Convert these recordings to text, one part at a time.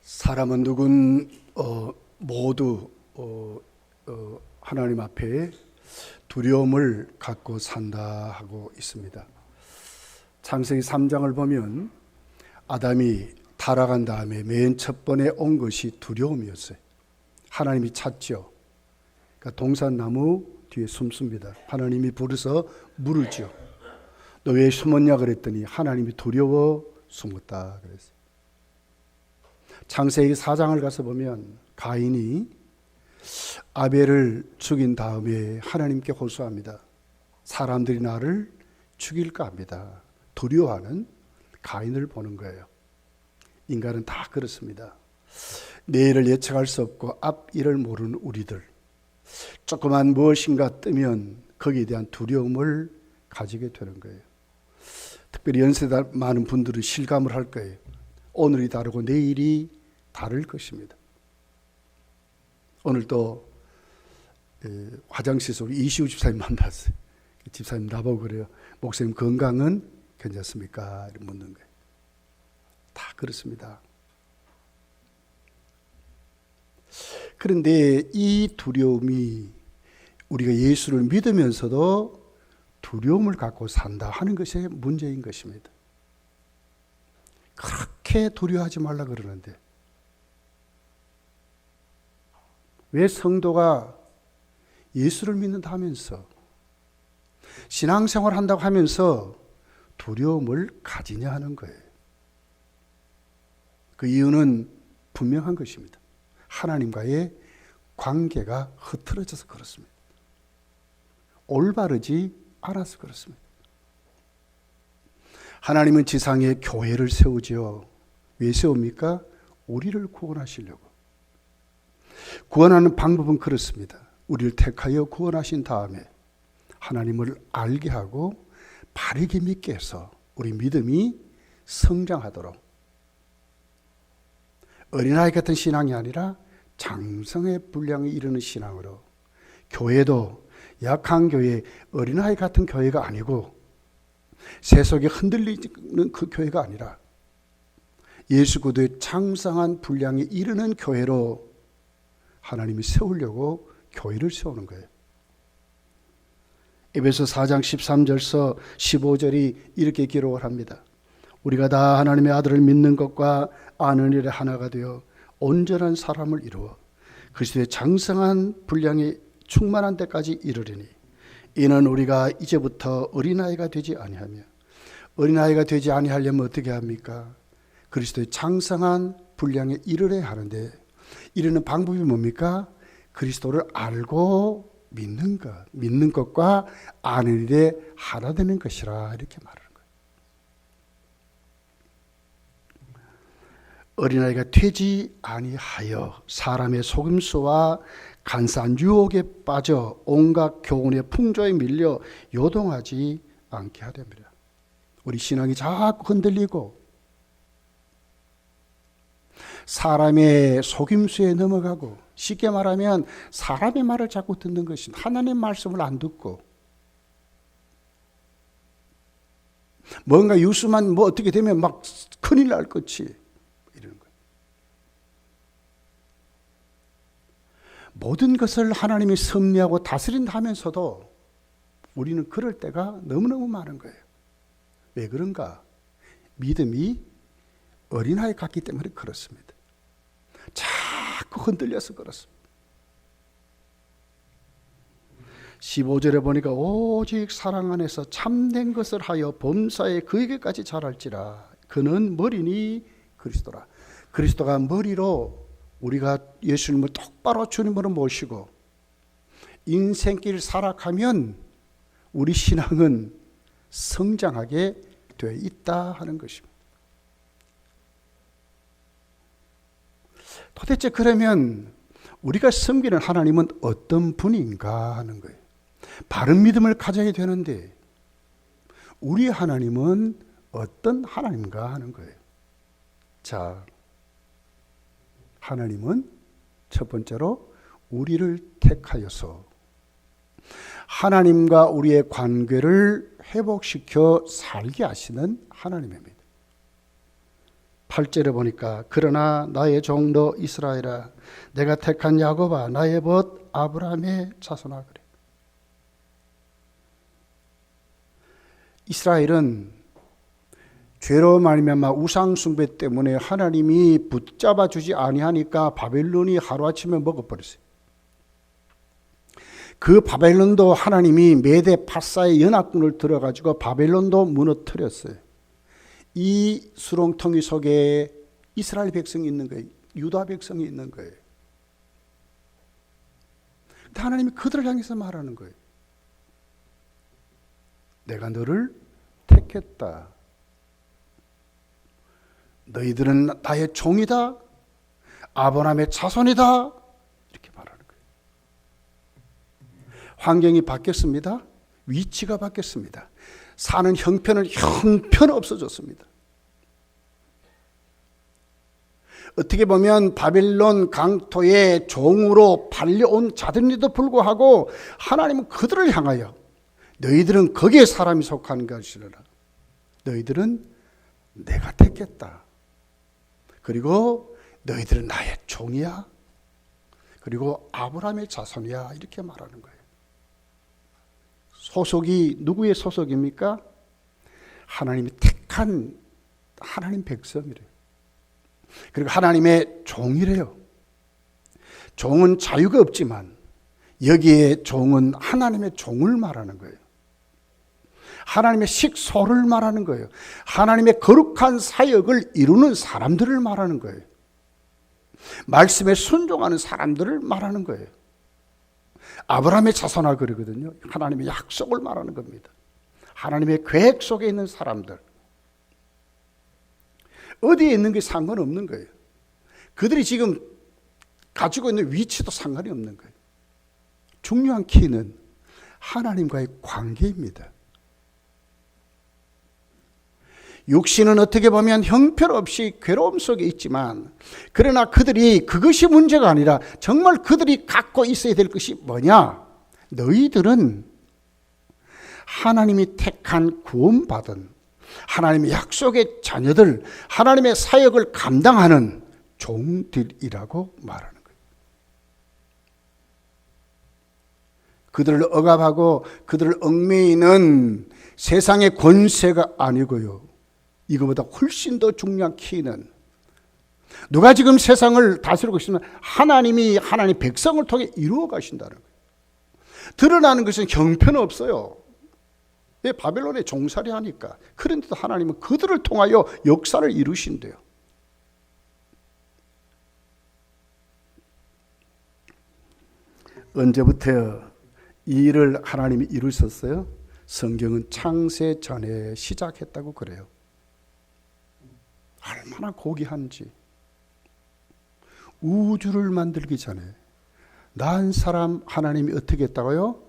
사람은 누군 모두 하나님 앞에 두려움을 갖고 산다 하고 있습니다. 창세기 3장을 보면 아담이 타락한 다음에 맨 첫 번에 온 것이 두려움이었어요. 하나님이 찾죠. 그러니까 동산나무 뒤에 숨습니다. 하나님이 부르서 물으죠. 너 왜 숨었냐 그랬더니 하나님이 두려워 숨었다 그랬어요. 창세기 4장을 가서 보면 가인이 아벨을 죽인 다음에 하나님께 호소합니다. 사람들이 나를 죽일까 합니다. 두려워하는 가인을 보는 거예요. 인간은 다 그렇습니다. 내일을 예측할 수 없고 앞일을 모르는 우리들, 조그만 무엇인가 뜨면 거기에 대한 두려움을 가지게 되는 거예요. 특별히 연세 많은 분들은 실감을 할 거예요. 오늘이 다르고 내일이 다를 것입니다. 오늘 또 화장실에서 우리 이시우 집사님 만났어요. 집사님 나보고 그래요. 목사님 건강은 괜찮습니까? 이렇게 묻는 거예요. 다 그렇습니다. 그런데 이 두려움이 우리가 예수를 믿으면서도 두려움을 갖고 산다 하는 것이 문제인 것입니다. 그렇게 두려워하지 말라 그러는데 왜 성도가 예수를 믿는다 하면서 신앙생활 한다고 하면서 두려움을 가지냐 하는 거예요. 그 이유는 분명한 것입니다. 하나님과의 관계가 흐트러져서 그렇습니다. 올바르지 않아서 그렇습니다. 하나님은 지상에 교회를 세우지요. 왜 세웁니까? 우리를 구원하시려고. 구원하는 방법은 그렇습니다. 우리를 택하여 구원하신 다음에 하나님을 알게 하고 바르게 믿게 해서 우리 믿음이 성장하도록, 어린아이 같은 신앙이 아니라 장성의 분량에 이르는 신앙으로, 교회도 약한 교회, 어린아이 같은 교회가 아니고 세속에 흔들리는 그 교회가 아니라 예수 그리스도의 장성한 분량에 이르는 교회로 하나님이 세우려고 교회를 세우는 거예요. 에베소 4장 13절서 15절이 이렇게 기록을 합니다. 우리가 다 하나님의 아들을 믿는 것과 아는 일에 하나가 되어 온전한 사람을 이루어 그리스도의 장성한 분량에 충만한 데까지 이르리니 이는 우리가 이제부터 어린아이가 되지 아니하며, 어린아이가 되지 아니하려면 어떻게 합니까? 그리스도의 장성한 분량에 이르려야 하는데 이르는 방법이 뭡니까? 그리스도를 알고 믿는 것, 믿는 것과 아는 일에 하나 되는 것이라 이렇게 말하는 거예요. 어린아이가 되지 아니하여 사람의 속임수와 간사한 유혹에 빠져 온갖 교훈의 풍조에 밀려 요동하지 않게 하렵니다. 우리 신앙이 자꾸 흔들리고 사람의 속임수에 넘어가고, 쉽게 말하면 사람의 말을 자꾸 듣는 것이, 하나님의 말씀을 안 듣고 뭔가 유수만 뭐 어떻게 되면 막 큰일 날 것이 이러는 거예요. 모든 것을 하나님이 섭리하고 다스린다 하면서도 우리는 그럴 때가 너무너무 많은 거예요. 왜 그런가? 믿음이 어린아이 같기 때문에 그렇습니다. 자꾸 흔들려서 그렇습니다. 15절에 보니까 오직 사랑 안에서 참된 것을 하여 범사에 그에게까지 자랄지라. 그는 머리니 그리스도라. 그리스도가 머리로 우리가 예수님을 똑바로 주님으로 모시고 인생길 살아가면 우리 신앙은 성장하게 되어 있다 하는 것입니다. 도대체 그러면 우리가 섬기는 하나님은 어떤 분인가 하는 거예요. 바른 믿음을 가져야 되는데 우리 하나님은 어떤 하나님인가 하는 거예요. 자, 하나님은 첫 번째로 우리를 택하여서 하나님과 우리의 관계를 회복시켜 살게 하시는 하나님입니다. 8절에 보니까 그러나 나의 종 너 이스라엘아 내가 택한 야곱아 나의 벗 아브라함의 자손아 그래. 이스라엘은 죄로 말미암아 우상 숭배 때문에 하나님이 붙잡아 주지 아니하니까 바벨론이 하루아침에 먹어버렸어요. 그 바벨론도 하나님이 메대 파사의 연합군을 들어가지고 바벨론도 무너뜨렸어요. 이 수렁텅이 속에 이스라엘 백성이 있는 거예요. 유다 백성이 있는 거예요. 근데 하나님이 그들을 향해서 말하는 거예요. 내가 너를 택했다. 너희들은 나의 종이다. 아브라함의 자손이다. 이렇게 말하는 거예요. 환경이 바뀌었습니다. 위치가 바뀌었습니다. 사는 형편은 없어졌습니다. 어떻게 보면 바벨론 강토의 종으로 팔려온 자들인데도 불구하고 하나님은 그들을 향하여 너희들은 거기에 사람이 속한 것이라. 너희들은 내가 택했다. 그리고 너희들은 나의 종이야. 그리고 아브라함의 자손이야. 이렇게 말하는 거예요. 소속이 누구의 소속입니까? 하나님이 택한 하나님 백성이래요. 그리고 하나님의 종이래요. 종은 자유가 없지만 여기에 종은 하나님의 종을 말하는 거예요. 하나님의 식소를 말하는 거예요. 하나님의 거룩한 사역을 이루는 사람들을 말하는 거예요. 말씀에 순종하는 사람들을 말하는 거예요. 아브라함의 자손아 그러거든요. 하나님의 약속을 말하는 겁니다. 하나님의 계획 속에 있는 사람들. 어디에 있는 게 상관없는 거예요. 그들이 지금 가지고 있는 위치도 상관이 없는 거예요. 중요한 키는 하나님과의 관계입니다. 육신은 어떻게 보면 형편없이 괴로움 속에 있지만 그러나 그들이 그것이 문제가 아니라 정말 그들이 갖고 있어야 될 것이 뭐냐? 너희들은 하나님이 택한 구원받은 하나님의 약속의 자녀들, 하나님의 사역을 감당하는 종들이라고 말하는 거예요. 그들을 억압하고 그들을 얽매이는 세상의 권세가 아니고요. 이거보다 훨씬 더 중요한 키는 누가 지금 세상을 다스리고 있으면 하나님이 하나님 백성을 통해 이루어 가신다는 거예요. 드러나는 것은 형편없어요. 왜? 바벨론에 종살이 하니까. 그런데도 하나님은 그들을 통하여 역사를 이루신대요. 언제부터 이 일을 하나님이 이루셨어요? 성경은 창세 전에 시작했다고 그래요. 얼마나 고귀한지. 우주를 만들기 전에 난 사람 하나님이 어떻게 했다고요?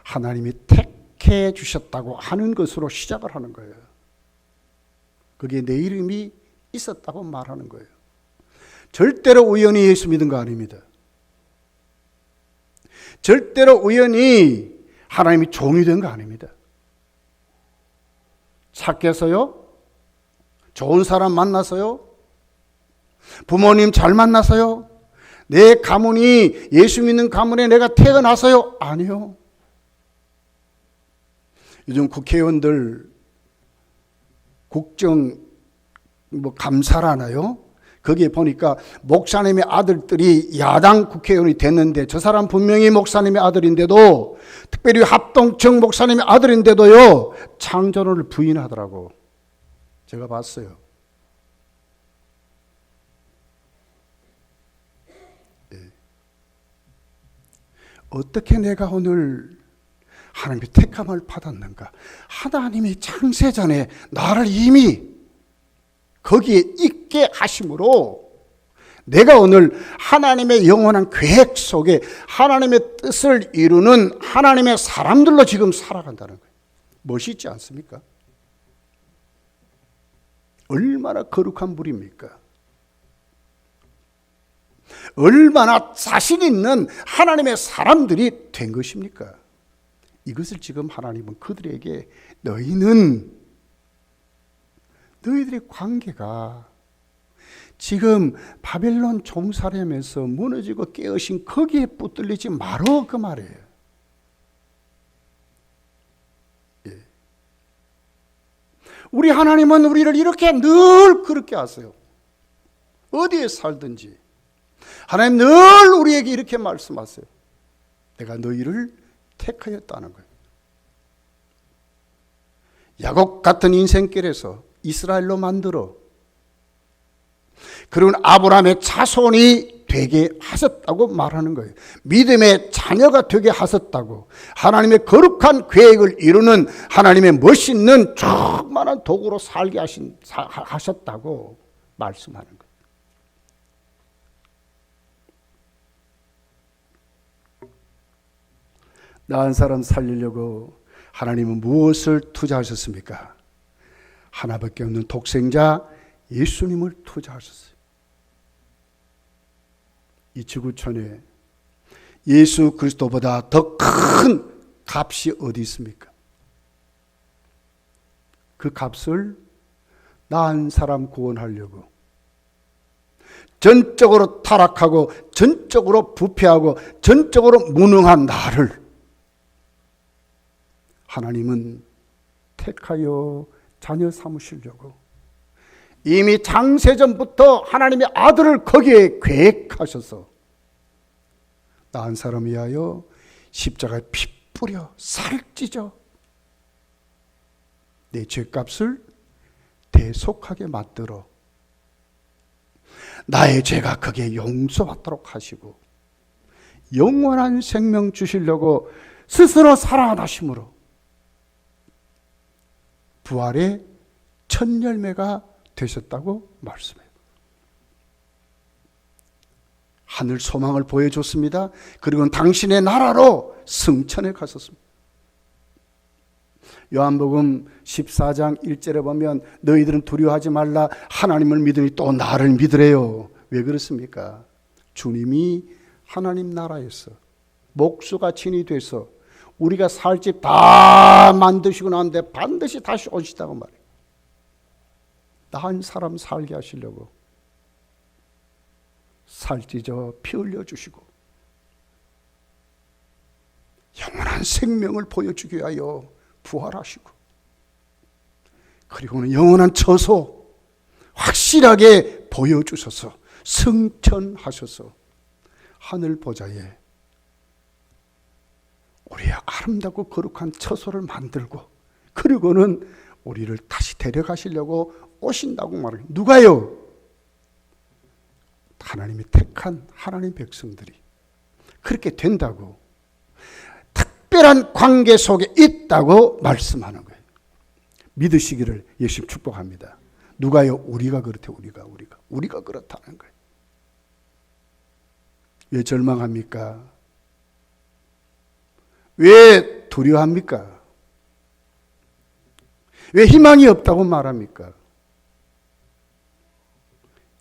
하나님이 택해 주셨다고 하는 것으로 시작을 하는 거예요. 그게 내 이름이 있었다고 말하는 거예요. 절대로 우연히 예수 믿은 거 아닙니다. 절대로 우연히 하나님이 종이 된 거 아닙니다. 착해서요? 좋은 사람 만나서요? 부모님 잘 만나서요? 내 가문이 예수 믿는 가문에 내가 태어나서요? 아니요. 요즘 국회의원들 국정 감사를 하나요? 거기에 보니까 목사님의 아들들이 야당 국회의원이 됐는데 저 사람 분명히 목사님의 아들인데도 특별히 합동청 목사님의 아들인데도요 창조론을 부인하더라고. 제가 봤어요. 네. 어떻게 내가 오늘 하나님의 택함을 받았는가? 하나님이 창세전에 나를 이미 거기에 있게 하심으로 내가 오늘 하나님의 영원한 계획 속에 하나님의 뜻을 이루는 하나님의 사람들로 지금 살아간다는 거예요. 멋있지 않습니까? 얼마나 거룩한 분입니까? 얼마나 자신 있는 하나님의 사람들이 된 것입니까? 이것을 지금 하나님은 그들에게 너희들의 관계가 지금 바벨론 종살림에서 무너지고 깨어신 거기에 붙들리지 말어, 그 말이에요. 예. 우리 하나님은 우리를 이렇게 늘 그렇게 하세요. 어디에 살든지 하나님 늘 우리에게 이렇게 말씀하세요. 내가 너희를 택하였다는 거예요. 야곱 같은 인생길에서 이스라엘로 만들어, 그리고 아브라함의 자손이 되게 하셨다고 말하는 거예요. 믿음의 자녀가 되게 하셨다고, 하나님의 거룩한 계획을 이루는 하나님의 멋있는 충만한 도구로 살게 하셨다고 말씀하는 거예요. 나은 사람 살리려고 하나님은 무엇을 투자하셨습니까? 하나밖에 없는 독생자 예수님을 투자하셨어요. 이 지구촌에 예수 그리스도보다 더 큰 값이 어디 있습니까? 그 값을 나은 사람 구원하려고 전적으로 타락하고 전적으로 부패하고 전적으로 무능한 나를 하나님은 택하여 자녀 삼으시려고 이미 창세전부터 하나님의 아들을 거기에 계획하셔서 나은 사람 위하여 십자가에 피 뿌려 살 찢어 내 죄값을 대속하게 만들어 나의 죄가 거기에 용서받도록 하시고 영원한 생명 주시려고 스스로 살아나심으로 부활의 첫 열매가 되셨다고 말씀해요. 하늘 소망을 보여줬습니다. 그리고 당신의 나라로 승천해 가셨습니다. 요한복음 14장 1절에 보면 너희들은 두려워하지 말라, 하나님을 믿으니 또 나를 믿으래요. 왜 그렇습니까? 주님이 하나님 나라에서 목수가 진이 돼서 우리가 살 집 다 만드시고 나는데 반드시 다시 오시다고 말해요. 나은 사람 살게 하시려고 살찌져 피 흘려주시고 영원한 생명을 보여주기 위하여 부활하시고, 그리고는 영원한 처소 확실하게 보여주셔서 승천하셔서 하늘 보좌에 우리의 아름답고 거룩한 처소를 만들고, 그리고는 우리를 다시 데려가시려고 오신다고 말해요. 누가요? 하나님이 택한 하나님 백성들이 그렇게 된다고, 특별한 관계 속에 있다고 말씀하는 거예요. 믿으시기를 예수님 축복합니다. 누가요? 우리가 그렇대. 우리가 그렇다는 거예요. 왜 절망합니까? 왜 두려워합니까? 왜 희망이 없다고 말합니까?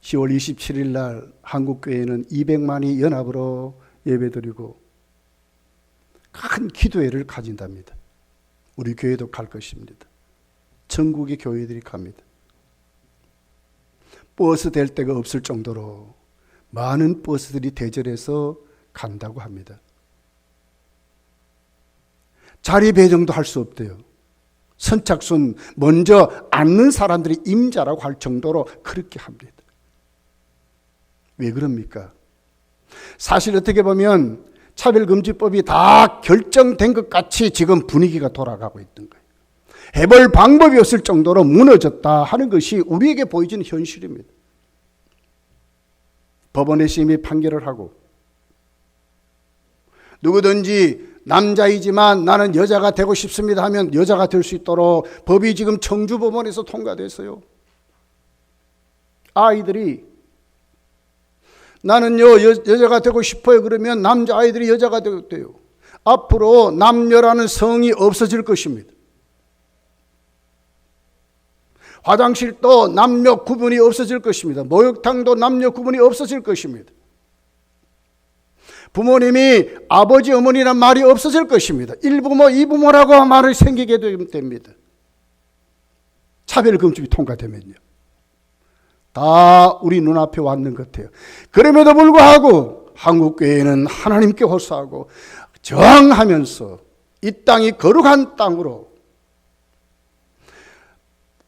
10월 27일 날 한국교회는 200만이 연합으로 예배드리고 큰 기도회를 가진답니다. 우리 교회도 갈 것입니다. 전국의 교회들이 갑니다. 버스 댈 데가 없을 정도로 많은 버스들이 대절해서 간다고 합니다. 자리 배정도 할 수 없대요. 선착순 먼저 앉는 사람들이 임자라고 할 정도로 그렇게 합니다. 왜 그럽니까? 사실 어떻게 보면 차별금지법이 다 결정된 것 같이 지금 분위기가 돌아가고 있던 거예요. 해볼 방법이 없을 정도로 무너졌다 하는 것이 우리에게 보여지는 현실입니다. 법원에서 이미 판결을 하고, 누구든지 남자이지만 나는 여자가 되고 싶습니다 하면 여자가 될 수 있도록 법이 지금 청주법원에서 통과됐어요. 아이들이 나는요 여자가 되고 싶어요 그러면 남자아이들이 여자가 돼요. 앞으로 남녀라는 성이 없어질 것입니다. 화장실도 남녀 구분이 없어질 것입니다. 목욕탕도 남녀 구분이 없어질 것입니다. 부모님이 아버지 어머니란 말이 없어질 것입니다. 일부모 이부모라고 말을 생기게 됩니다. 차별금지법이 통과되면요. 다 우리 눈앞에 왔는 것 같아요. 그럼에도 불구하고 한국교회는 하나님께 호소하고 저항하면서 이 땅이 거룩한 땅으로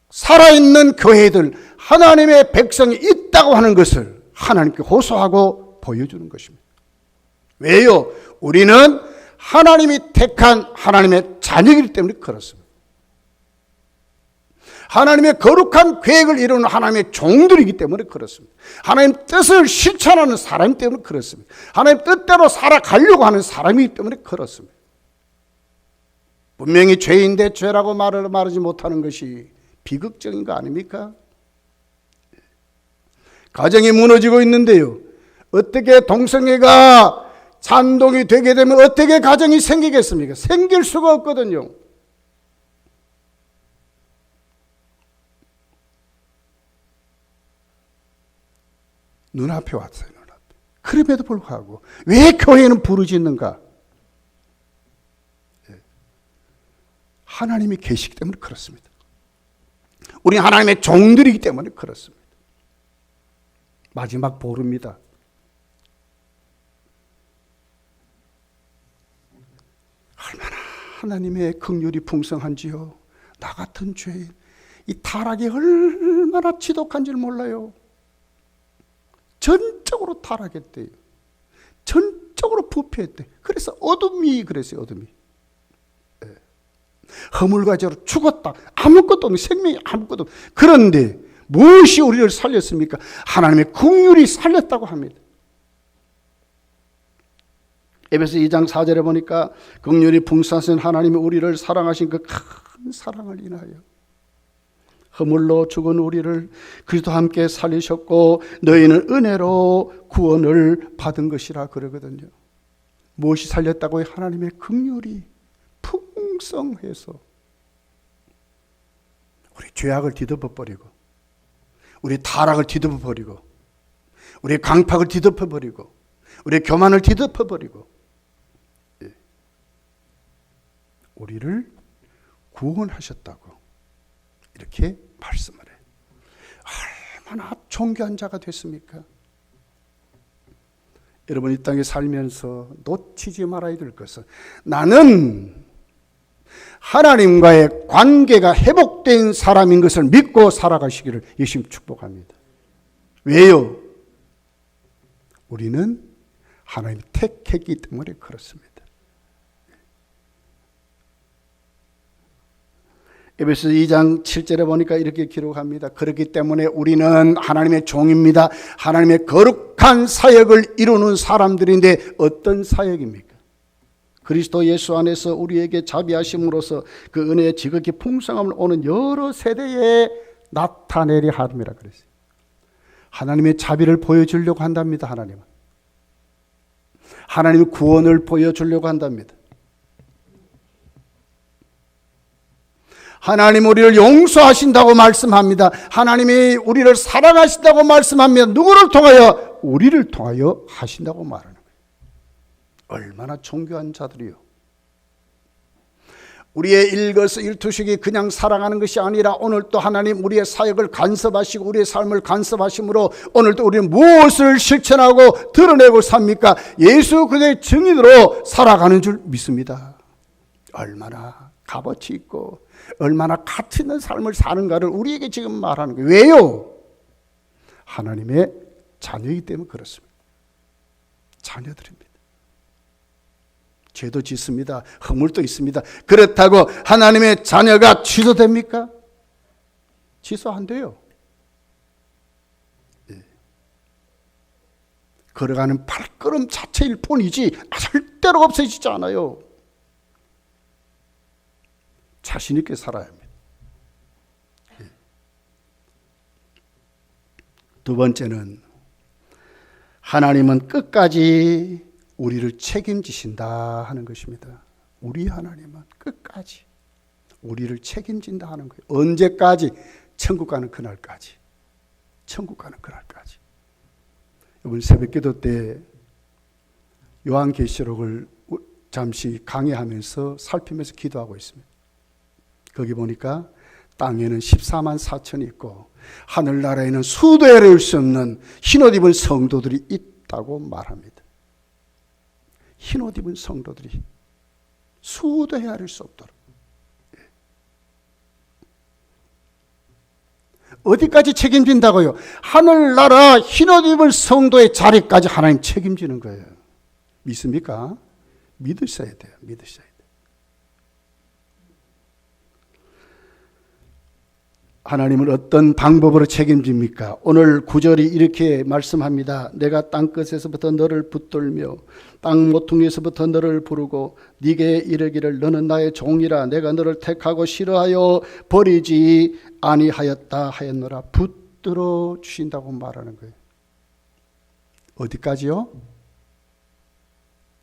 살아있는 교회들, 하나님의 백성이 있다고 하는 것을 하나님께 호소하고 보여주는 것입니다. 왜요? 우리는 하나님이 택한 하나님의 자녀이기 때문에 그렇습니다. 하나님의 거룩한 계획을 이루는 하나님의 종들이기 때문에 그렇습니다. 하나님 뜻을 실천하는 사람이기 때문에 그렇습니다. 하나님 뜻대로 살아가려고 하는 사람이기 때문에 그렇습니다. 분명히 죄인데 죄라고 말하지 못하는 것이 비극적인 거 아닙니까? 가정이 무너지고 있는데요. 어떻게 동성애가 찬동이 되게 되면 어떻게 가정이 생기겠습니까? 생길 수가 없거든요. 눈앞에 왔어요. 눈앞에. 그럼에도 불구하고 왜 교회는 부르짖는가? 하나님이 계시기 때문에 그렇습니다. 우리 하나님의 종들이기 때문에 그렇습니다. 마지막 보루입니다. 얼마나 하나님의 긍휼이 풍성한지요. 나 같은 죄인, 이 타락이 얼마나 지독한지를 몰라요. 전적으로 타락했대요. 전적으로 부패했대요. 그래서 어둠이 그랬어요. 어둠이. 허물과제로 죽었다. 아무것도 없는 생명이 아무것도 없는. 그런데 무엇이 우리를 살렸습니까? 하나님의 긍휼이 살렸다고 합니다. 에베소 2장 4절에 보니까 긍휼이 풍성하신 하나님이 우리를 사랑하신 그 큰 사랑을 인하여 허물로 죽은 우리를 그리스도와 함께 살리셨고 너희는 은혜로 구원을 받은 것이라 그러거든요. 무엇이 살렸다고요? 하나님의 긍휼이 풍성해서 우리 죄악을 뒤덮어버리고 우리 타락을 뒤덮어버리고 우리 강팍을 뒤덮어버리고 우리 교만을 뒤덮어버리고 우리를 구원하셨다고 이렇게 말씀을 해요. 얼마나 존귀한 자가 됐습니까? 여러분 이 땅에 살면서 놓치지 말아야 될 것은 나는 하나님과의 관계가 회복된 사람인 것을 믿고 살아가시기를 예수님 축복합니다. 왜요? 우리는 하나님이 택했기 때문에 그렇습니다. 에베소 2장 7절에 보니까 이렇게 기록합니다. 그렇기 때문에 우리는 하나님의 종입니다. 하나님의 거룩한 사역을 이루는 사람들인데 어떤 사역입니까? 그리스도 예수 안에서 우리에게 자비하심으로써 그 은혜의 지극히 풍성함을 오는 여러 세대에 나타내려 함이라 그랬어요. 하나님의 자비를 보여주려고 한답니다. 하나님의 구원을 보여주려고 한답니다. 하나님 우리를 용서하신다고 말씀합니다. 하나님이 우리를 사랑하신다고 말씀합니다. 누구를 통하여? 우리를 통하여 하신다고 말하는 거예요. 얼마나 존귀한 자들이요. 우리의 일거수일투족이 그냥 살아가는 것이 아니라 오늘도 하나님 우리의 사역을 간섭하시고 우리의 삶을 간섭하심으로 오늘도 우리는 무엇을 실천하고 드러내고 삽니까? 예수 그리스도의 증인으로 살아가는 줄 믿습니다. 얼마나 값어치 있고 얼마나 가치 있는 삶을 사는가를 우리에게 지금 말하는 거예요. 왜요? 하나님의 자녀이기 때문에 그렇습니다. 자녀들입니다. 죄도 짓습니다. 허물도 있습니다. 그렇다고 하나님의 자녀가 취소됩니까? 취소 안 돼요. 걸어가는 발걸음 자체일 뿐이지 절대로 없어지지 않아요. 자신 있게 살아야 합니다. 두 번째는 하나님은 끝까지 우리를 책임지신다 하는 것입니다. 우리 하나님은 끝까지 우리를 책임진다 하는 거예요. 언제까지? 천국 가는 그날까지. 천국 가는 그날까지. 이번 새벽기도 때 요한계시록을 잠시 강의하면서 살피면서 기도하고 있습니다. 거기 보니까 땅에는 14만 4천이 있고 하늘나라에는 수도 헤아릴 수 없는 흰옷 입은 성도들이 있다고 말합니다. 흰옷 입은 성도들이 수도 헤아릴 수 없도록. 어디까지 책임진다고요? 하늘나라 흰옷 입은 성도의 자리까지 하나님 책임지는 거예요. 믿습니까? 믿으셔야 돼요. 믿으셔야 돼요. 하나님은 어떤 방법으로 책임집니까? 오늘 9절이 이렇게 말씀합니다. 내가 땅끝에서부터 너를 붙들며 땅 모퉁이에서부터 너를 부르고 네게 이르기를 너는 나의 종이라 내가 너를 택하고 싫어하여 버리지 아니하였다 하였노라. 붙들어 주신다고 말하는 거예요. 어디까지요?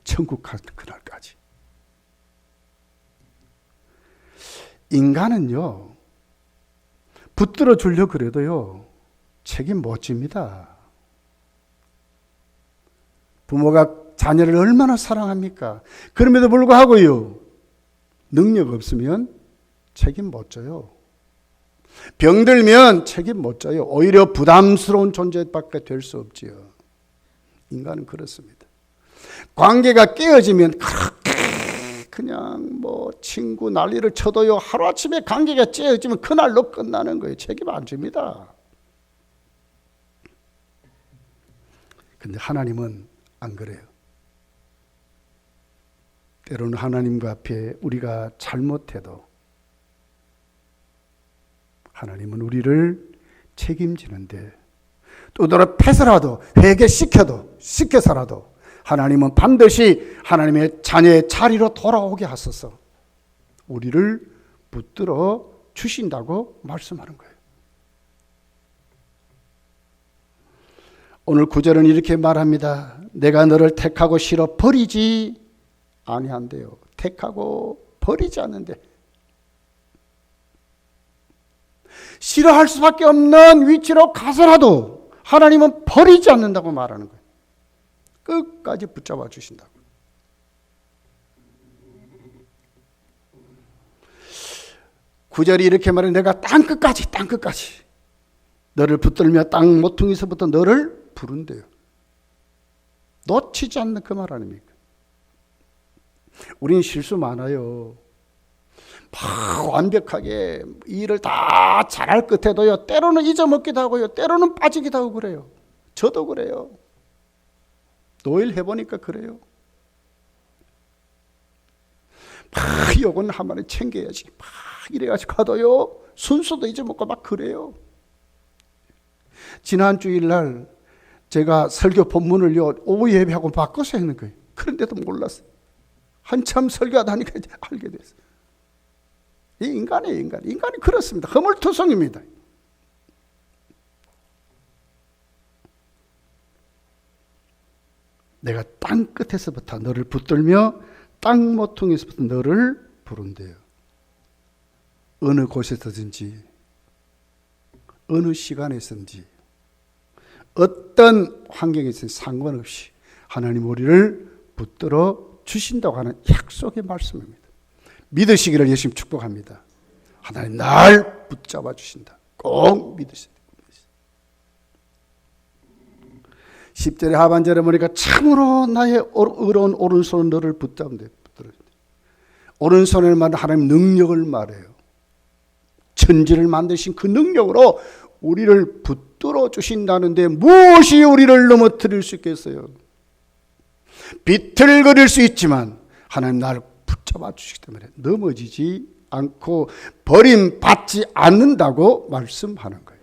천국 가는 그날까지. 인간은요, 붙들어 주려고 그래도요, 책임 못 집니다. 부모가 자녀를 얼마나 사랑합니까? 그럼에도 불구하고요, 능력 없으면 책임 못 져요. 병들면 책임 못 져요. 오히려 부담스러운 존재밖에 될 수 없지요. 인간은 그렇습니다. 관계가 깨어지면 그렇게 그냥 뭐 친구 난리를 쳐도요, 하루아침에 관계가 깨어지면 그날로 끝나는 거예요. 책임 안 집니다. 근데 하나님은 안 그래요. 때로는 하나님과 앞에 우리가 잘못해도 하나님은 우리를 책임지는데, 또 너를 패서라도 시켜서라도 하나님은 반드시 하나님의 자녀의 자리로 돌아오게 하소서 우리를 붙들어 주신다고 말씀하는 거예요. 오늘 9절은 이렇게 말합니다. 내가 너를 택하고 싫어 버리지 아니한대요. 택하고 버리지 않는데, 싫어할 수밖에 없는 위치로 가서라도 하나님은 버리지 않는다고 말하는 거예요. 끝까지 붙잡아 주신다고. 구절이 이렇게 말해. 내가 땅끝까지 너를 붙들며 땅 모퉁이에서부터 너를 부른대요. 놓치지 않는 그 말 아닙니까? 우린 실수 많아요. 완벽하게 일을 다 잘할 끝에도요, 때로는 잊어먹기도 하고요, 때로는 빠지기도 하고 그래요. 저도 그래요. 노일 해보니까 그래요. 요건 한 번에 챙겨야지 이래가지고 가도요, 순서도 잊어먹고 막 그래요. 지난 주일날 제가 설교 본문을요, 오후 예배하고 바꿔서 했는 거예요. 그런데도 몰랐어요. 한참 설교하다 하니까 이제 알게 됐어요. 이 인간이 그렇습니다. 허물투성입니다. 내가 땅 끝에서부터 너를 붙들며 땅 모퉁이에서부터 너를 부른대요. 어느 곳에서든지 어느 시간에서든지 어떤 환경에서 상관없이 하나님 우리를 붙들어 주신다고 하는 약속의 말씀입니다. 믿으시기를 예수님 축복합니다. 하나님 날 붙잡아 주신다. 꼭 믿으셔야 돼요. 10절의 하반절에 보니까 참으로 나의 의로운 오른손은 너를 붙잡는데, 오른손을 말하는 하나님 능력을 말해요. 천지를 만드신 그 능력으로 우리를 붙들어 주신다는데 무엇이 우리를 넘어뜨릴 수 있겠어요? 비틀거릴 수 있지만 하나님 나를 붙잡아 주시기 때문에 넘어지지 않고 버림받지 않는다고 말씀하는 거예요.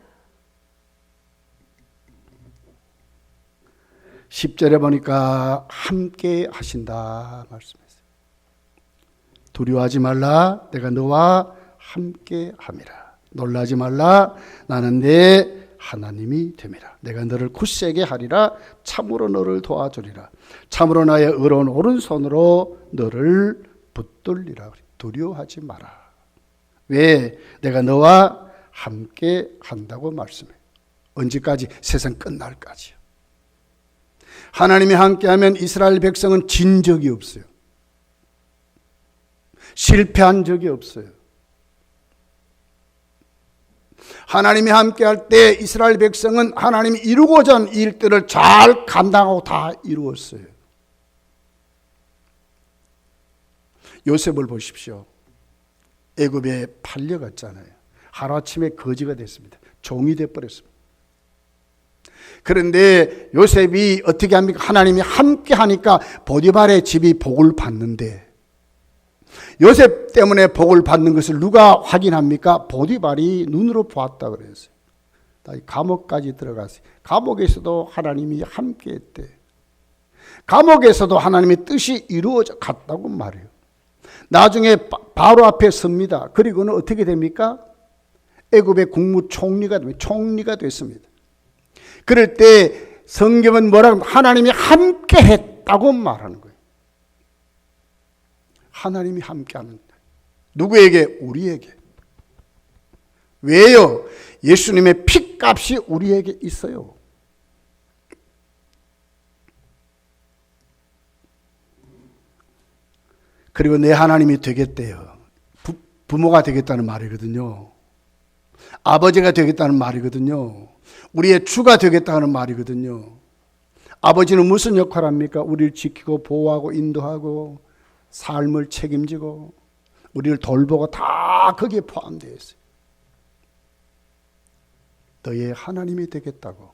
10절에 보니까 함께 하신다 말씀했어요. 두려워하지 말라, 내가 너와 함께 함이라. 놀라지 말라, 나는 내 하나님이 됨이라. 내가 너를 굳세게 하리라. 참으로 너를 도와주리라. 참으로 나의 의로운 오른손으로 너를 붙들리라. 두려워하지 마라. 왜? 내가 너와 함께 한다고 말씀해요. 언제까지? 세상 끝날까지요. 하나님이 함께하면 이스라엘 백성은 진 적이 없어요. 실패한 적이 없어요. 하나님이 함께할 때 이스라엘 백성은 하나님이 이루고자 하는 일들을 잘 감당하고 다 이루었어요. 요셉을 보십시오. 애굽에 팔려갔잖아요. 하루아침에 거지가 됐습니다. 종이 되어버렸습니다. 그런데 요셉이 어떻게 합니까? 하나님이 함께 하니까 보디발의 집이 복을 받는데, 요셉 때문에 복을 받는 것을 누가 확인합니까? 보디발이 눈으로 보았다 그랬어요. 감옥까지 들어갔어요. 감옥에서도 하나님이 함께 했대. 감옥에서도 하나님의 뜻이 이루어져 갔다고 말해요. 나중에 바로 앞에 섭니다. 그리고는 어떻게 됩니까? 애굽의 총리가 됐습니다. 그럴 때 성경은 뭐라고 하나님이 함께 했다고 말하는 거예요. 하나님이 함께하는 거예요. 누구에게? 우리에게. 왜요? 예수님의 피값이 우리에게 있어요. 그리고 내 하나님이 되겠대요. 부모가 되겠다는 말이거든요. 아버지가 되겠다는 말이거든요. 우리의 주가 되겠다는 말이거든요. 아버지는 무슨 역할을 합니까? 우리를 지키고 보호하고 인도하고 삶을 책임지고 우리를 돌보고 다 거기에 포함되어 있어요. 너의 하나님이 되겠다고.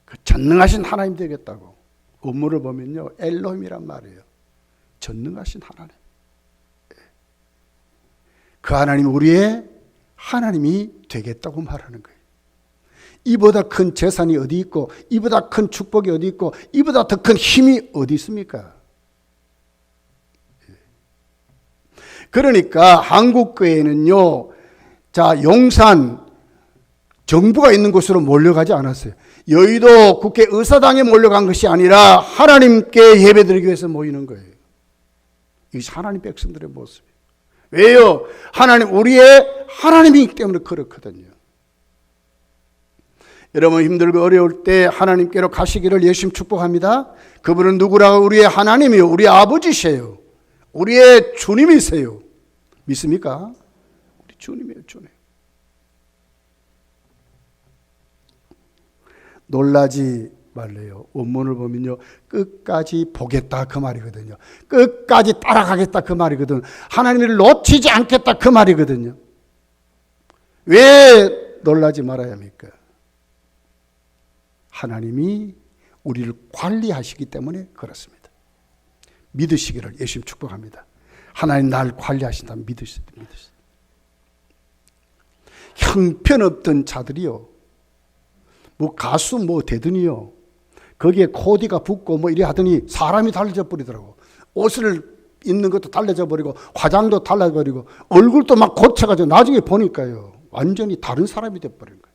그 전능하신 하나님 되겠다고. 원문을 보면요, 엘로힘이란 말이에요. 전능하신 하나님. 그 하나님이 우리의 하나님이 되겠다고 말하는 거예요. 이보다 큰 재산이 어디 있고, 이보다 큰 축복이 어디 있고, 이보다 더 큰 힘이 어디 있습니까? 그러니까 한국교회는요, 용산 정부가 있는 곳으로 몰려가지 않았어요. 여의도 국회의사당에 몰려간 것이 아니라 하나님께 예배드리기 위해서 모이는 거예요. 이것이 하나님 백성들의 모습이에요. 왜요? 우리의 하나님이기 때문에 그렇거든요. 여러분 힘들고 어려울 때 하나님께로 가시기를 예수님 축복합니다. 그분은 누구라고? 우리의 하나님이요, 우리 아버지세요, 우리의 주님이세요. 믿습니까? 우리 주님이에요, 주님. 놀라지 말래요. 원문을 보면요, 끝까지 보겠다 그 말이거든요. 끝까지 따라가겠다 그 말이거든요. 하나님을 놓치지 않겠다 그 말이거든요. 왜 놀라지 말아야 합니까? 하나님이 우리를 관리하시기 때문에 그렇습니다. 믿으시기를 예수님 축복합니다. 하나님 날 관리하신다 믿으시다. 형편없던 자들이요, 가수 되더니요, 거기에 코디가 붙고 이래 하더니 사람이 달라져 버리더라고. 옷을 입는 것도 달라져 버리고 화장도 달라져 버리고 얼굴도 막 고쳐가지고 나중에 보니까요, 완전히 다른 사람이 돼버린 거예요.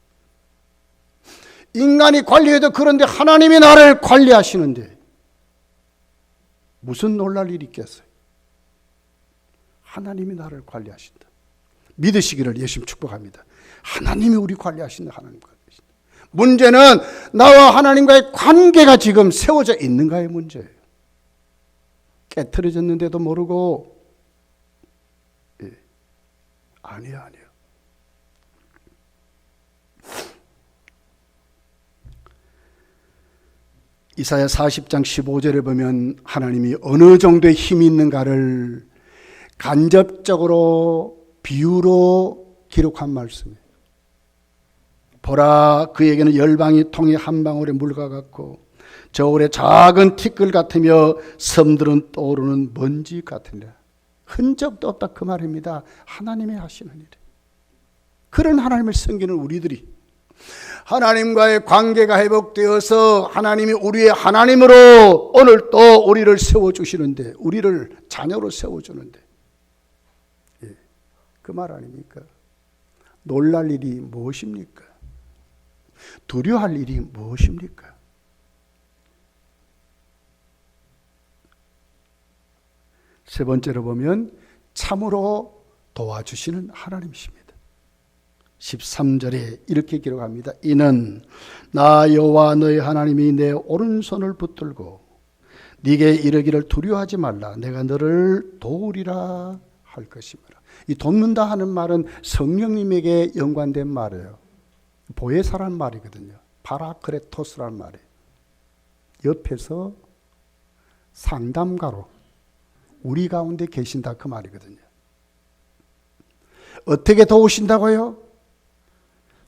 인간이 관리해도 그런데 하나님이 나를 관리하시는데 무슨 놀랄 일이 있겠어요? 하나님이 나를 관리하신다. 믿으시기를 예수님 축복합니다. 하나님이 우리 관리하신다. 하나님 관리하신다. 문제는 나와 하나님과의 관계가 지금 세워져 있는가의 문제예요. 깨트려졌는데도 모르고. 아니에요. 이사야 40장 15절에 보면 하나님이 어느 정도의 힘이 있는가를 간접적으로 비유로 기록한 말씀이에요. 보라, 그에게는 열방이 통해 한 방울의 물과 같고 저울의 작은 티끌 같으며 섬들은 떠오르는 먼지 같으니라. 흔적도 없다 그 말입니다. 하나님이 하시는 일. 그런 하나님을 섬기는 우리들이 하나님과의 관계가 회복되어서 하나님이 우리의 하나님으로 오늘 또 우리를 세워주시는데, 우리를 자녀로 세워주는데, 그 말 아닙니까? 놀랄 일이 무엇입니까? 두려워할 일이 무엇입니까? 세 번째로 보면 참으로 도와주시는 하나님이십니다. 13절에 이렇게 기록합니다. 이는 나 여호와 너의 하나님이 내 오른손을 붙들고 네게 이르기를 두려워하지 말라, 내가 너를 도우리라 할 것이므라. 이 돕는다 하는 말은 성령님에게 연관된 말이에요. 보혜사란 말이거든요. 파라크레토스란 말이에요. 옆에서 상담가로 우리 가운데 계신다 그 말이거든요. 어떻게 도우신다고요?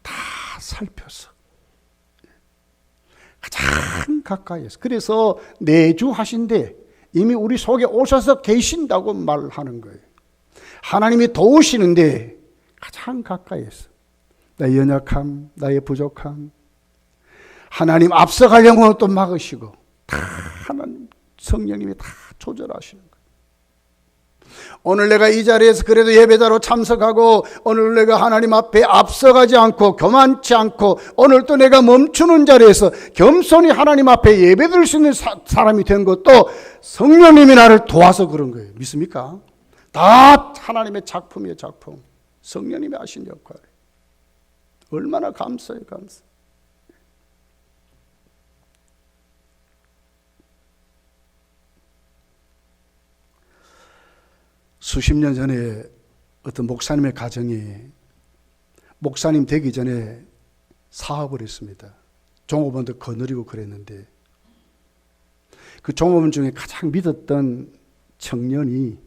다 살펴서 가장 가까이에서. 그래서 내주하신데 이미 우리 속에 오셔서 계신다고 말하는 거예요. 하나님이 도우시는데 가장 가까이에서 나의 연약함, 나의 부족함, 하나님 앞서가려고 또 막으시고 다 하나님 성령님이 다 조절하시는 거예요. 오늘 내가 이 자리에서 그래도 예배자로 참석하고 오늘 내가 하나님 앞에 앞서가지 않고 교만치 않고 오늘 또 내가 멈추는 자리에서 겸손히 하나님 앞에 예배드릴 수 있는 사람이 된 것도 성령님이 나를 도와서 그런 거예요. 믿습니까? 다 하나님의 작품이에요. 작품. 성령님이 하신 역할이에요. 얼마나 감사해요. 감사. 수십 년 전에 어떤 목사님의 가정이 목사님 되기 전에 사업을 했습니다. 종업원도 거느리고 그랬는데 그 종업원 중에 가장 믿었던 청년이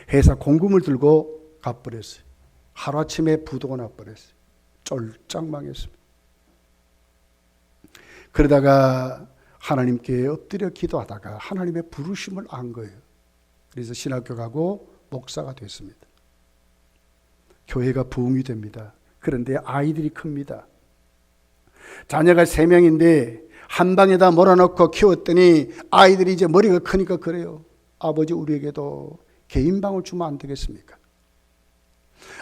회사 공금을 들고 갚버렸어요. 하루아침에 부도가 나버렸어요. 쫄짝 망했습니다. 그러다가 하나님께 엎드려 기도하다가 하나님의 부르심을 안 거예요. 그래서 신학교 가고 목사가 됐습니다. 교회가 부흥이 됩니다. 그런데 아이들이 큽니다. 자녀가 3명인데 한 방에다 몰아넣고 키웠더니 아이들이 이제 머리가 크니까 그래요. 아버지 우리에게도 개인방을 주면 안 되겠습니까?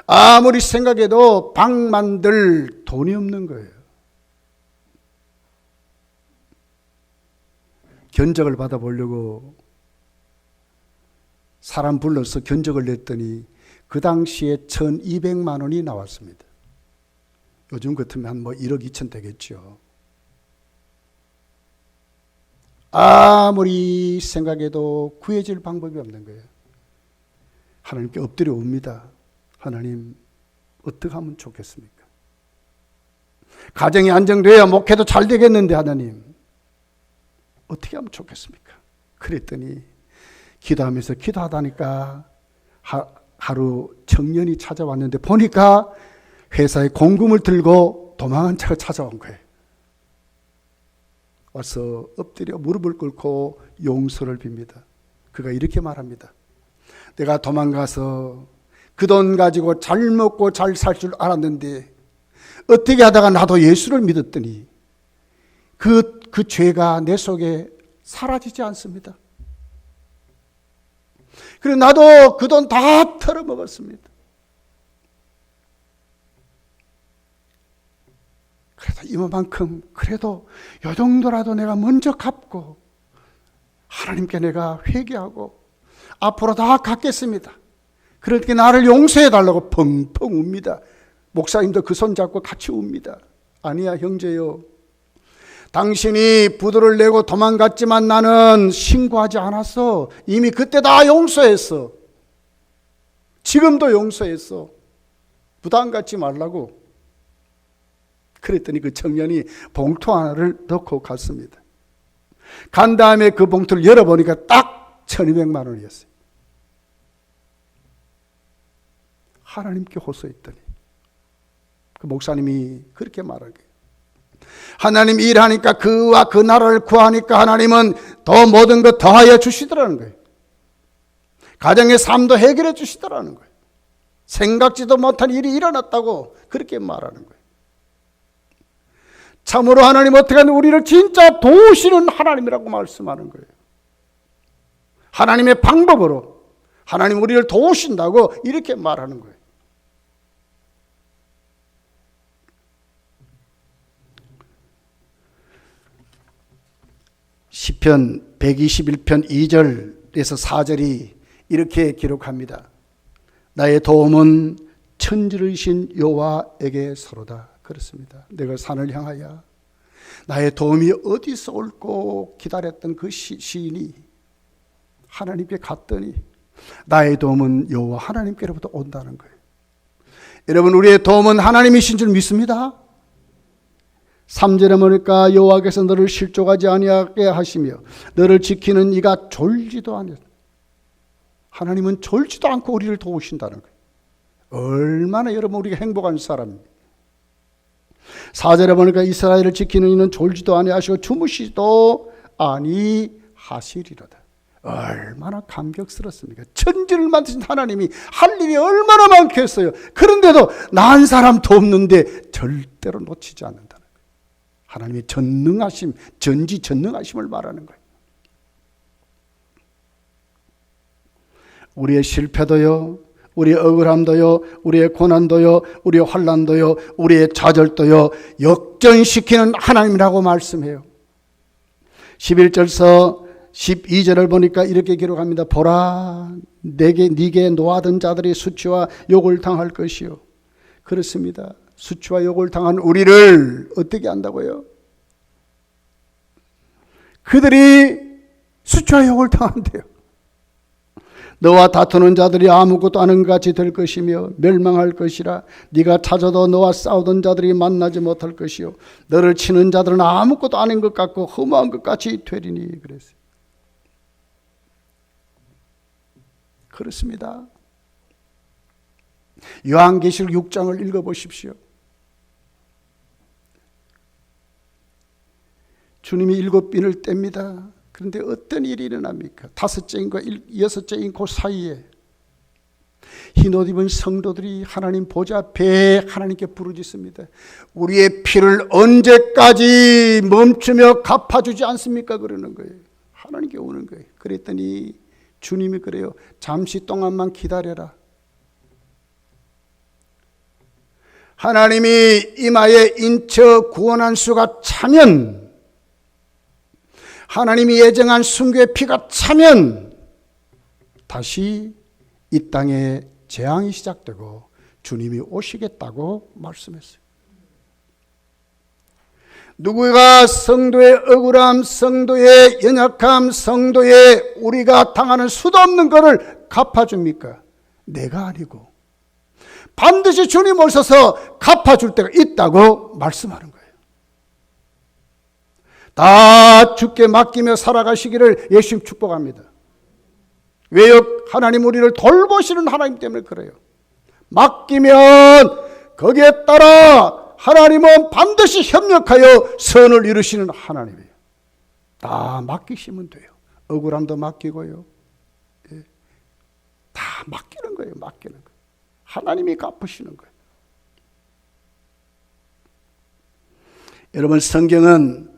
아무리 생각해도 방 만들 돈이 없는 거예요. 견적을 받아보려고 사람 불러서 견적을 냈더니 그 당시에 1,200만 원이 나왔습니다. 요즘 같으면 한 1억 2천 되겠죠. 아무리 생각해도 구해질 방법이 없는 거예요. 하나님께 엎드려 옵니다. 하나님 어떻게 하면 좋겠습니까? 가정이 안정돼야 목회도 잘 되겠는데 하나님 어떻게 하면 좋겠습니까? 그랬더니 기도하면서 기도하다니까 하루 청년이 찾아왔는데 보니까 회사에 공금을 들고 도망한 차가 찾아온 거예요. 와서 엎드려 무릎을 꿇고 용서를 빕니다. 그가 이렇게 말합니다. 내가 도망가서 그 돈 가지고 잘 먹고 잘 살 줄 알았는데 어떻게 하다가 나도 예수를 믿었더니 그 죄가 내 속에 사라지지 않습니다. 그리고 나도 그 돈 다 털어먹었습니다. 그래도 이만큼 그래도 요 정도라도 내가 먼저 갚고 하나님께 내가 회개하고 앞으로 다 갚겠습니다. 그렇게 나를 용서해 달라고 펑펑 웁니다. 목사님도 그 손 잡고 같이 웁니다. 아니야 형제요. 당신이 부도를 내고 도망갔지만 나는 신고하지 않았어. 이미 그때 다 용서했어. 지금도 용서했어. 부담 갖지 말라고. 그랬더니 그 청년이 봉투 하나를 넣고 갔습니다. 간 다음에 그 봉투를 열어보니까 딱 1,200만 원이었어요. 하나님께 호소했더니 그 목사님이 그렇게 말하게, 하나님 일하니까 그와 그 나라를 구하니까 하나님은 더 모든 것 더하여 주시더라는 거예요. 가정의 삶도 해결해 주시더라는 거예요. 생각지도 못한 일이 일어났다고 그렇게 말하는 거예요. 참으로 하나님 어떻게 하면 우리를 진짜 도우시는 하나님이라고 말씀하는 거예요. 하나님의 방법으로 하나님 우리를 도우신다고 이렇게 말하는 거예요. 시편 121편 2절에서 4절이 이렇게 기록합니다. 나의 도움은 천지르신 여호와에게서로다. 그렇습니다. 내가 산을 향하여 나의 도움이 어디서 올고 기다렸던 그 시인이 하나님께 갔더니 나의 도움은 여호와 하나님께로부터 온다는 거예요. 여러분, 우리의 도움은 하나님이신 줄 믿습니다. 3절에 보니까 여호와께서 너를 실족하지 아니하게 하시며 너를 지키는 이가 졸지도 아니하다. 하나님은 졸지도 않고 우리를 도우신다는 거예요. 얼마나 여러분 우리가 행복한 사람입니다. 4절에 보니까 이스라엘을 지키는 이는 졸지도 아니하시고 주무시지도 아니하시리로다. 얼마나 감격스럽습니까? 천지를 만드신 하나님이 할 일이 얼마나 많겠어요. 그런데도 나 한 사람도 없는데 절대로 놓치지 않는다는 거예요. 하나님의 전능하심, 전지전능하심을 말하는 거예요. 우리의 실패도요, 우리의 억울함도요, 우리의 고난도요, 우리의 환난도요, 우리의 좌절도요 역전시키는 하나님이라고 말씀해요. 11절서 12절을 보니까 이렇게 기록합니다. 보라, 네게 노하던 자들이 수치와 욕을 당할 것이요. 그렇습니다. 수치와 욕을 당한 우리를 어떻게 한다고요? 그들이 수치와 욕을 당한대요. 너와 다투는 자들이 아무것도 아는 것 같이 될 것이며 멸망할 것이라. 네가 찾아도 너와 싸우던 자들이 만나지 못할 것이요 너를 치는 자들은 아무것도 아닌 것 같고 허무한 것 같이 되리니. 그랬어요. 그렇습니다. 요한계시록 6장을 읽어보십시오. 주님이 7빈을 뗍니다. 그런데 어떤 일이 일어납니까? 5째 인과 6째 인 그 사이에 흰옷 입은 성도들이 하나님 보좌 앞에 하나님께 부르짖습니다. 우리의 피를 언제까지 멈추며 갚아주지 않습니까? 그러는 거예요. 하나님께 오는 거예요. 그랬더니 주님이 그래요. 잠시 동안만 기다려라. 하나님이 이마에 인쳐 구원한 수가 차면, 하나님이 예정한 순교의 피가 차면 다시 이 땅에 재앙이 시작되고 주님이 오시겠다고 말씀했어요. 누구가 성도의 억울함, 성도의 연약함, 성도의 우리가 당하는 수도 없는 것을 갚아줍니까? 내가 아니고 반드시 주님 오셔서 갚아줄 때가 있다고 말씀하는 거예요. 다 주께 맡기며 살아가시기를 예수님 축복합니다. 왜요? 하나님 우리를 돌보시는 하나님 때문에 그래요. 맡기면 거기에 따라 하나님은 반드시 협력하여 선을 이루시는 하나님이에요. 다 맡기시면 돼요. 억울함도 맡기고요. 다 맡기는 거예요. 맡기는 거예요. 하나님이 갚으시는 거예요. 여러분, 성경은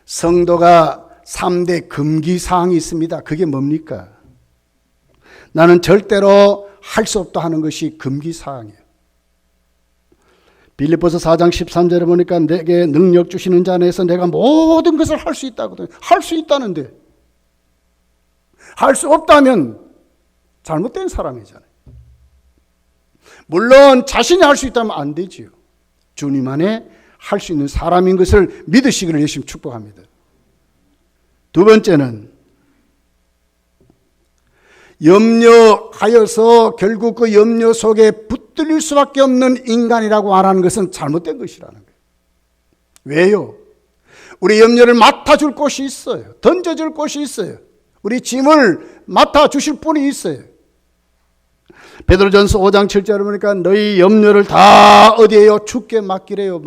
성도가 3대 금기사항이 있습니다. 그게 뭡니까? 나는 절대로 할 수 없다 하는 것이 금기사항이에요. 빌립보서 4장 13절에 보니까 내게 능력 주시는 자 안에서 내가 모든 것을 할 수 있다거든요. 할 수 있다는데 할 수 없다면 잘못된 사람이잖아요. 물론 자신이 할 수 있다면 안 되지요. 주님 안에 할 수 있는 사람인 것을 믿으시기를 예수님 축복합니다. 두 번째는 염려하여서 결국 그 염려 속에 붙들릴 수밖에 없는 인간이라고 말하는 것은 잘못된 것이라는 거예요. 왜요? 우리 염려를 맡아줄 곳이 있어요. 던져줄 곳이 있어요. 우리 짐을 맡아주실 분이 있어요. 베드로전서 5장 7절에 보니까 너희 염려를 다 어디에요? 주께 맡기래요.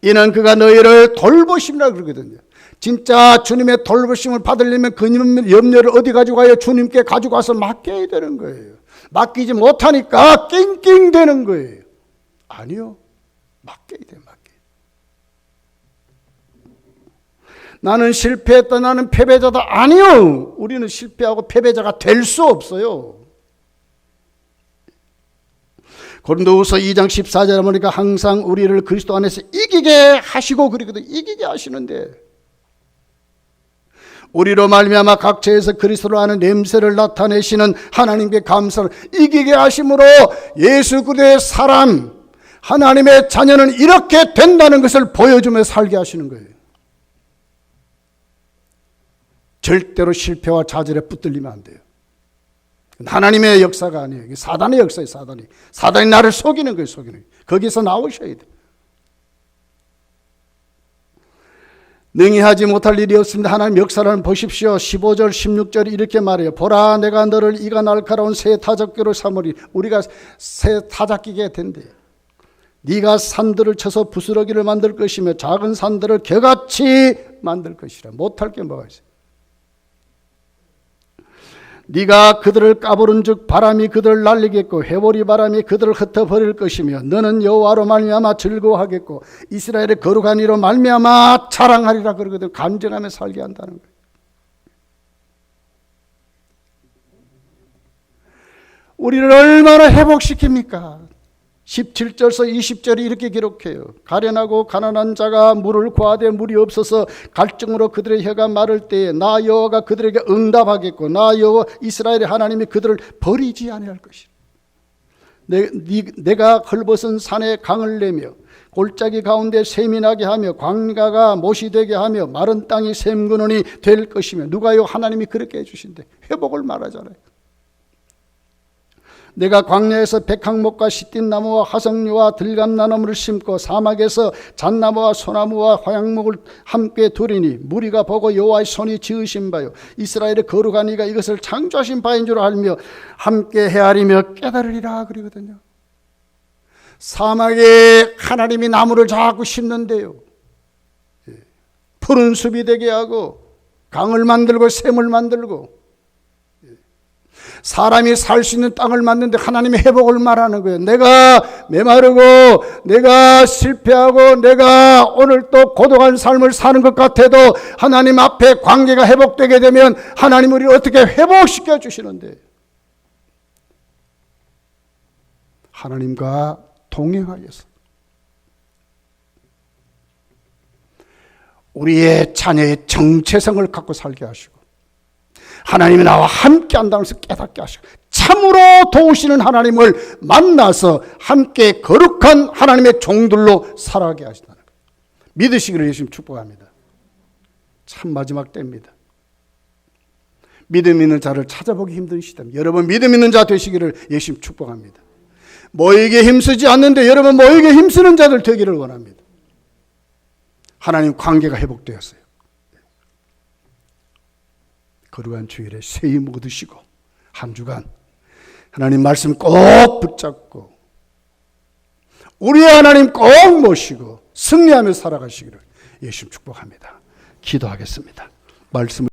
이는 그가 너희를 돌보심이라 그러거든요. 진짜 주님의 돌보심을 받으려면 그 염려를 어디 가지고 가요? 주님께 가지고 가서 맡겨야 되는 거예요. 맡기지 못하니까 낑낑대는 거예요. 아니요. 맡겨야 돼요. 나는 실패했다, 나는 패배자다. 아니요. 우리는 실패하고 패배자가 될 수 없어요. 고린도후서 2장 14절에 보니까 항상 우리를 그리스도 안에서 이기게 하시고 그러거든요. 이기게 하시는데 우리로 말미암아 각처에서 그리스도를 아는 냄새를 나타내시는 하나님께 감사를 이기게 하심으로 예수 그리스도의 사람, 하나님의 자녀는 이렇게 된다는 것을 보여주며 살게 하시는 거예요. 절대로 실패와 좌절에 붙들리면 안 돼요. 하나님의 역사가 아니에요. 이게 사단의 역사예요. 사단이 나를 속이는 거예요. 거기서 나오셔야 돼요. 능히 하지 못할 일이 없습니다. 하나님 역사를 보십시오. 15절 16절이 이렇게 말해요. 보라, 내가 너를 이가 날카로운 새 타작기로 삼으리. 우리가 새 타작기가 된대요. 네가 산들을 쳐서 부스러기를 만들 것이며 작은 산들을 겨같이 만들 것이라. 못할 게 뭐가 있어요? 네가 그들을 까부른 즉 바람이 그들을 날리겠고 해보리 바람이 그들을 흩어버릴 것이며 너는 여호와로 말미암아 즐거워하겠고 이스라엘의 거룩한 이로 말미암아 자랑하리라. 그러거든. 간증하며 살게 한다는 거예요. 우리를 얼마나 회복시킵니까? 17절서 20절이 이렇게 기록해요. 가련하고 가난한 자가 물을 구하되 물이 없어서 갈증으로 그들의 혀가 마를 때에 나 여호와가 그들에게 응답하겠고 나 여호와 이스라엘의 하나님이 그들을 버리지 아니할 것이라. 내가 헐벗은 산에 강을 내며 골짜기 가운데 샘이 나게 하며 광야가 못이 되게 하며 마른 땅이 샘근원이 될 것이며 누가요? 하나님이 그렇게 해주신대. 회복을 말하잖아요. 내가 광야에서 백향목과 시띠나무와 화석류와 들감나무를 심고 사막에서 잣나무와 소나무와 화양목을 함께 두리니 무리가 보고 여호와의 손이 지으신 바요 이스라엘의 거룩한 이가 이것을 창조하신 바인 줄 알며 함께 헤아리며 깨달으리라. 그러거든요. 사막에 하나님이 나무를 자꾸 심는데요, 푸른 숲이 되게 하고 강을 만들고 샘을 만들고 사람이 살 수 있는 땅을 만드는데 하나님의 회복을 말하는 거예요. 내가 메마르고 내가 실패하고 내가 오늘 또 고독한 삶을 사는 것 같아도 하나님 앞에 관계가 회복되게 되면 하나님 우리를 어떻게 회복시켜 주시는데, 하나님과 동행하여서 우리의 자녀의 정체성을 갖고 살게 하시고 하나님이 나와 함께 한다는 것을 깨닫게 하시고 참으로 도우시는 하나님을 만나서 함께 거룩한 하나님의 종들로 살아가게 하신다는 거예요. 믿으시기를 예수님 축복합니다. 참 마지막 때입니다. 믿음 있는 자를 찾아보기 힘든 시대입니다. 여러분 믿음 있는 자 되시기를 예수님 축복합니다. 모이게 힘쓰지 않는데 여러분 모이게 힘쓰는 자들 되기를 원합니다. 하나님 관계가 회복되었어요. 거룩한 주일에 새 힘 얻으시고 한 주간 하나님 말씀 꼭 붙잡고 우리의 하나님 꼭 모시고 승리하며 살아가시기를 예수님 축복합니다. 기도하겠습니다. 말씀을